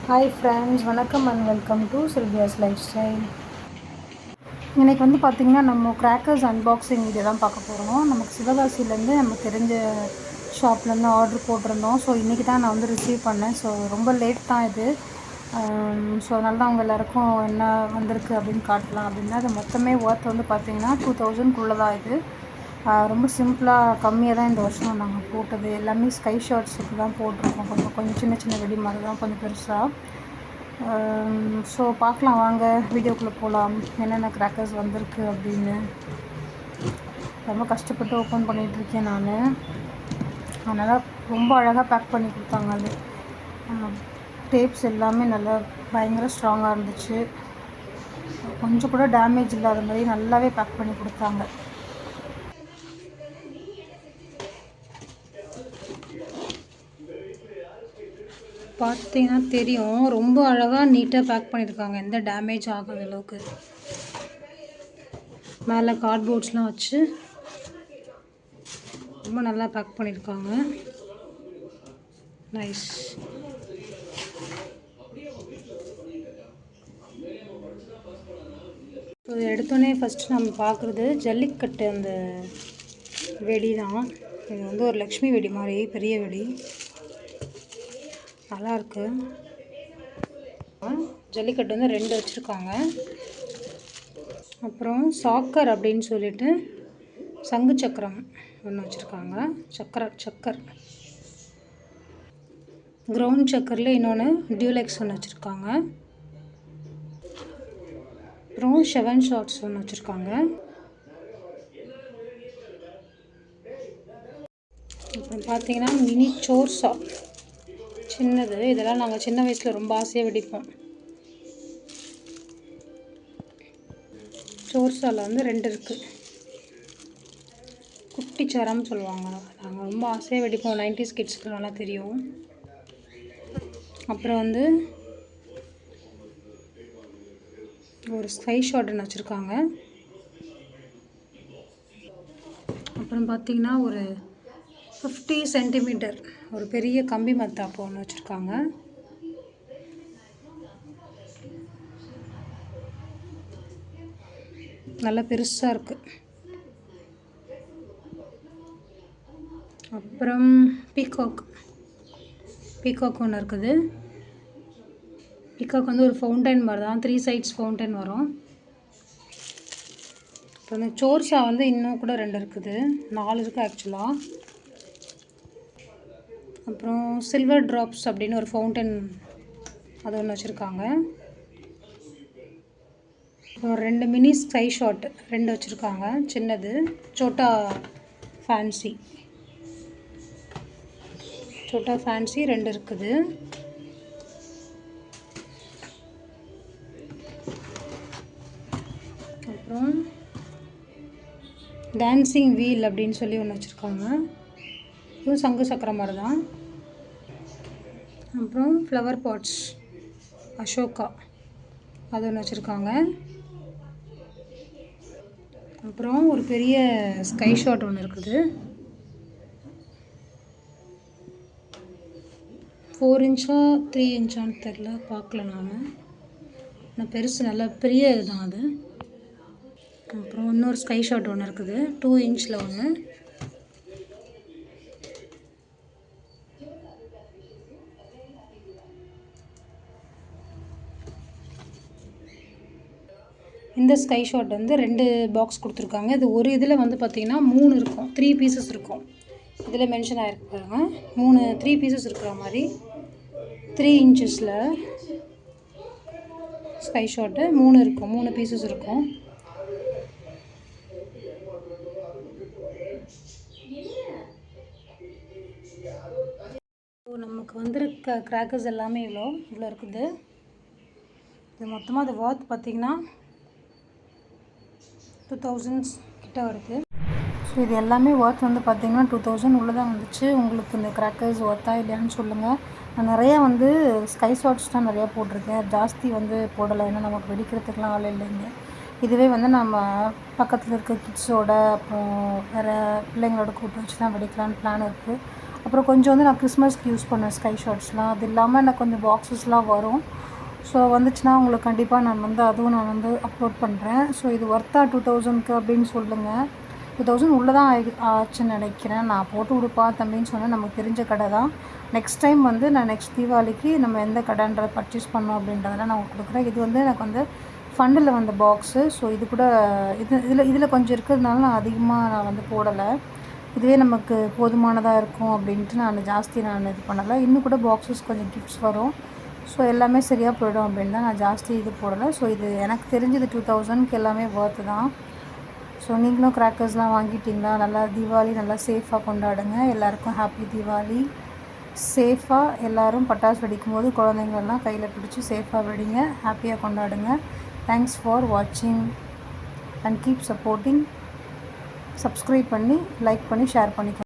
Hi friends, வணக்கம் and welcome to Silvia's lifestyle. இன்றைக்கி வந்து பார்த்திங்கன்னா நம்ம கிராக்கர்ஸ் அன்பாக்சிங் வீடியோ தான் பார்க்க போகிறோம். நமக்கு சிவகாசிலேருந்து நம்ம தெரிஞ்ச ஷாப்லேருந்து ஆர்டர் போட்டிருந்தோம். ஸோ இன்றைக்கி தான் நான் வந்து ரிசீவ் பண்ணேன். ஸோ ரொம்ப லேட் தான் இது. ஸோ அதனால தான் அவங்க எல்லாேருக்கும் என்ன வந்திருக்கு அப்படின்னு காட்டலாம் அப்படின்னா, அது மொத்தமே ஒர்த் வந்து பார்த்திங்கன்னா 2000 தான் இது. ரொம்ப சிம்பிளாக கம்மியாக தான் இந்த வருஷம் நாங்கள் போட்டது. எல்லாமே ஸ்கை ஷார்ட்ஸுக்கு தான் போட்டிருக்கோம். கொஞ்சம் சின்ன சின்ன வெடி மாதிரி தான், கொஞ்சம் பெருசாக. ஸோ பார்க்கலாம் வாங்க, வீடியோக்குள்ளே போகலாம் என்னென்ன கிராக்கர்ஸ் வந்திருக்கு அப்படின்னு. ரொம்ப கஷ்டப்பட்டு ஓப்பன் பண்ணிகிட்ருக்கேன் நான். அதனால் ரொம்ப அழகாக பேக் பண்ணி கொடுத்தாங்க. அது டேப்ஸ் எல்லாமே நல்லா பயங்கர ஸ்ட்ராங்காக இருந்துச்சு. கொஞ்சம் கூட டேமேஜ் இல்லாத மாதிரி நல்லாவே பேக் பண்ணி கொடுத்தாங்க. பார்த்தீங்கன்னா தெரியும், ரொம்ப அழகாக நீட்டாக பேக் பண்ணியிருக்காங்க, எந்த டேமேஜ் ஆகாத அளவுக்கு. மேலே கார்ட்போர்ட்ஸ்லாம் வச்சு ரொம்ப நல்லா பேக் பண்ணியிருக்காங்க. நைஸ். ஸோ எடுத்தோடனே ஃபஸ்ட்டு நம்ம பார்க்குறது ஜல்லிக்கட்டு அந்த வெடி தான். இது வந்து ஒரு லக்ஷ்மி வெடி மாதிரி, பெரிய வெடி, நல்லாயிருக்கு. ஜல்லிக்கட்டு வந்து 2 வச்சுருக்காங்க. அப்புறம் சாக்கர் அப்படின்னு சொல்லிட்டு சங்கு சக்கரம் ஒன்று வச்சுருக்காங்க. சக்கர் கிரவுண்ட் சக்கரில் இன்னொன்று டியூலெக்ஸ் ஒன்று வச்சுருக்காங்க. அப்புறம் 7 ஷார்ட்ஸ் ஒன்று வச்சுருக்காங்க. அப்புறம் பார்த்தீங்கன்னா மினி சோர்ஸா சின்னது. இதெல்லாம் நாங்கள் சின்ன வயசில் ரொம்ப ஆசையாக வெடிப்போம். சோர்ஸாவில் வந்து 2 இருக்குது. குட்டிச்சாரம்னு சொல்லுவாங்க. நாங்கள் ரொம்ப ஆசையாக வெடிப்போம். 90s கிட்ஸ்க்கு நல்லா தெரியும். அப்புறம் வந்து ஒரு ஸ்கை ஷாட்னு வச்சுருக்காங்க. அப்புறம் பார்த்திங்கன்னா ஒரு 50 சென்டிமீட்டர் ஒரு பெரிய கம்பி மத்தாப்பு ஒன்று வச்சுருக்காங்க. நல்லா பெருசாக இருக்குது. அப்புறம் பீகாக் ஒன்று இருக்குது. பீகாக் வந்து ஒரு ஃபவுண்டைன் மாதிரி தான், 3 சைட்ஸ் ஃபவுண்டைன் வரும். இப்போ இந்த சோர்ஷா வந்து இன்னும் கூட 2 இருக்குது, 4 இருக்குது ஆக்சுவலாக. அப்புறம் சில்வர் ட்ராப்ஸ் அப்படின்னு ஒரு ஃபவுண்டைன், அது ஒன்று வச்சுருக்காங்க. அப்புறம் 2 மினி ஸ்கை ஷாட் 2 வச்சுருக்காங்க. சின்னது சோட்டா ஃபேன்சி 2 இருக்குது. அப்புறம் டான்சிங் வீல் அப்படின்னு சொல்லி ஒன்று வச்சுருக்காங்க. இதுவும் சங்கு சக்கரம் மாதிரி தான். அப்புறம் ஃப்ளவர் பாட்ஸ் அசோகா அது ஒன்று வச்சுருக்காங்க. அப்புறம் ஒரு பெரிய ஸ்கை ஷாட் ஒன்று இருக்குது. 4 இன்ச்சா 3 இன்ச்சான்னு தெரில, பார்க்கல நான் பெருசு, நல்லா பெரிய இதுதான் அது. அப்புறம் இன்னொரு ஸ்கை ஷாட் ஒன்று இருக்குது, 2 இன்ச்சில் ஒன்று. இந்த ஸ்கை ஷாட் வந்து 2 பாக்ஸ் கொடுத்துருக்காங்க. இது ஒரு இதில் வந்து பார்த்திங்கன்னா 3 இருக்கும், 3 பீசஸ் இருக்கும். இதில் மென்ஷன் ஆகிருக்கு பாருங்கள், 3 பீசஸ் இருக்கிற மாதிரி. 3 இன்ச்சஸில் ஸ்கை ஷாட்டு 3 இருக்கும், 3 பீசஸ் இருக்கும். நமக்கு வந்துருக்க கிராக்கர்ஸ் எல்லாமே இவ்வளோ இருக்குது. இது மொத்தமாக அது வார்த் பார்த்திங்கன்னா 2000 கிட்ட வருது. ஸோ இது எல்லாமே ஒர்த் வந்து பார்த்திங்கன்னா 2000 உள்ளே தான் வந்துச்சு. உங்களுக்கு இந்த கிராக்கர்ஸ் ஒர்த்தா இல்லையான்னு சொல்லுங்கள். நான் நிறையா வந்து ஸ்கை ஷாட்ஸ் தான் நிறையா போட்டிருக்கேன், ஜாஸ்தி வந்து போடலை, ஏன்னா நமக்கு வெடிக்கிறதுக்கெலாம் ஆள் இல்லைங்க. இதுவே வந்து நம்ம பக்கத்தில் இருக்க கிட்ஸோட அப்புறம் வேறு பிள்ளைங்களோட கூப்பிட்டு வச்சு தான் வெடிக்கலான்னு பிளான் இருக்குது. அப்புறம் கொஞ்சம் வந்து நான் கிறிஸ்மஸ்க்கு யூஸ் பண்ணேன் ஸ்கை ஷார்ட்ஸ்லாம். அது இல்லாமல் எனக்கு கொஞ்சம் பாக்ஸஸ்லாம் வரும். ஸோ வந்துச்சுன்னா உங்களுக்கு கண்டிப்பாக நான் வந்து அதுவும் நான் வந்து அப்லோட் பண்ணுறேன். ஸோ இது ஒர்த்தா 2000க்கு அப்படின்னு சொல்லுங்கள். 2000 உள்ளே தான் ஆச்சுன்னு நினைக்கிறேன். நான் போட்டு கொடுப்பா தம்பின்னு சொன்னேன். நமக்கு தெரிஞ்ச கடை தான். நெக்ஸ்ட் டைம் வந்து நான் நெக்ஸ்ட் தீபாவளிக்கு நம்ம எந்த கடைன்றதை பர்ச்சேஸ் பண்ணோம் அப்படின்றதெல்லாம் நான் உங்களுக்கு கொடுக்குறேன். இது வந்து எனக்கு வந்து ஃபண்டில் வந்த பாக்ஸு. ஸோ இது கூட இதில் கொஞ்சம் இருக்கிறதுனால நான் அதிகமாக நான் வந்து போடலை. இதுவே நமக்கு போதுமானதாக இருக்கும் அப்படின்ட்டு நான் ஜாஸ்தி இது பண்ணலை. இன்னும் கூட பாக்ஸஸ் கொஞ்சம் கிஃப்ட்ஸ் வரும். ஸோ எல்லாமே சரியாக போயிடும் அப்படின்னு தான் நான் ஜாஸ்தி இது போடலை. ஸோ இது எனக்கு தெரிஞ்சது 2000க்கு எல்லாமே ஒர்த்து தான். ஸோ நீங்களும் கிராக்கர்ஸ்லாம் வாங்கிட்டிங்களா? நல்லா தீபாவளி நல்லா சேஃபாக கொண்டாடுங்க. எல்லாேருக்கும் ஹாப்பி தீபாவளி. சேஃபாக எல்லோரும் பட்டாசு வெடிக்கும் போது குழந்தைங்களெல்லாம் கையில் பிடிச்சி சேஃபாக வெடிங்க. ஹாப்பியாக கொண்டாடுங்க. தேங்க்ஸ் ஃபார் வாட்சிங் அண்ட் கீப் சப்போர்ட்டிங். சப்ஸ்கிரைப் பண்ணி லைக் பண்ணி ஷேர் பண்ணிக்கோங்க.